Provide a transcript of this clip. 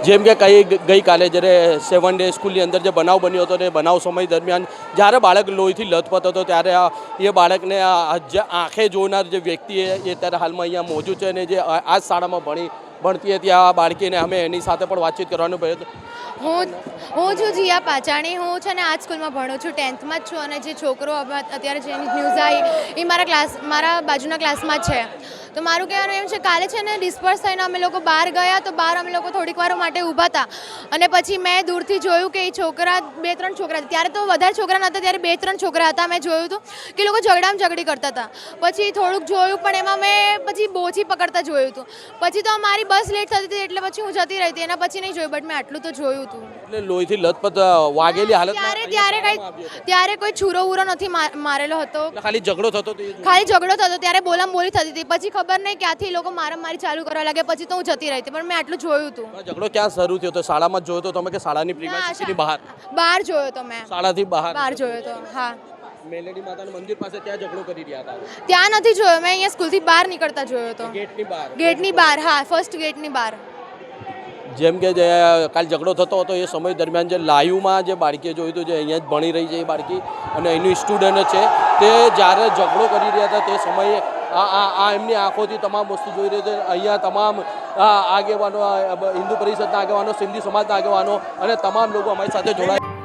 જેમ કે ગઈકાલે જ્યારે 7 ડે સ્કૂલની અંદર જે બનાવ બન્યો હતો તે બનાવ સમય દરમિયાન જ્યારે બાળક લોહીથી લથપથ હતો ત્યારે એ બાળકને જે આંખે જોનાર જે વ્યક્તિ એ ત્યારે હાલમાં અહીંયા મોજૂદ છે અને જે આ જ શાળામાં ભણતી હતી આ બાળકીને અમે એની સાથે પણ વાતચીત કરવાનો પ્રયત્ન. હું છું જીયા પાચાણી. હું છે ને આ સ્કૂલમાં ભણું છું, 10th માં જ છું. અને જે છોકરો અત્યારે જેની ન્યૂઝ આવી એ મારા બાજુના ક્લાસમાં જ છે. તો મારું કહેવાનું એમ છે, કાલે છે ને ડિસ્પર્સ થઈને અમે લોકો બહાર ગયા તો બહાર અમે લોકો થોડીક વાર માટે ઊભા હતા અને પછી મેં દૂરથી જોયું કે એ છોકરા 2-3 છોકરા હતા. ત્યારે તો વધારે છોકરા નહોતા, ત્યારે 2-3 છોકરા હતા. મેં જોયું હતું કે લોકો ઝઘડી કરતા હતા. પછી થોડુંક જોયું પણ એમાં મેં પછી બોછી પકડતા જોયું હતું. પછી તો મારી બસ લેટ થતી હતી એટલે પછી હું જતી રહી હતી. એના પછી નહીં જોયું, બટ મેં આટલું તો જોયું હતું. એટલે લોહીથી લથપથ વાગેલી હાલત ત્યારે કોઈ છુરો વૂરો નથી મારેલો હતો, ખાલી ઝઘડો થતો ત્યારે બોલામ બોલી થતી હતી. પછી ખબર નહીં ક્યાંથી લોકો મારામારી ચાલુ કરવા લાગે. પછી તો હું જતી રહી હતી, પણ મેં આટલું જોયું હતું. ઝઘડો ક્યાં શરૂ થયો હતો? શાળામાં જ જોયો હતો તમે કે શાળાની પ્રીમાઇસની બહાર જોયો હતો? મેં શાળાથી બહાર જોયો હતો. હા, મેલેડી માતાના મંદિર પાસે ત્યાં ઝઘડો કરી રહ્યા હતા. ત્યાં નથી જોયો મેં, અહીંયા સ્કૂલથી બહાર નીકળતા જોયો હતો. ગેટની બહાર. હા, ફર્સ્ટ ગેટની બહાર. જેમ કે જે કાલ ઝઘડો થતો હતો એ સમય દરમિયાન જે લાઈવમાં જે બાળકીએ જોયું હતું, જે અહીંયા જ ભણી રહી છે એ બાળકી અને એની સ્ટુડન્ટ છે, તે જ્યારે ઝઘડો કરી રહ્યા હતા તે સમયે આ એમની આંખોથી તમામ વસ્તુ જોઈ રહી છે. અહીંયા તમામ આગેવાનો, હિન્દુ પરિષદના આગેવાનો, સિંધી સમાજના આગેવાનો અને તમામ લોકો અમારી સાથે જોડાયા.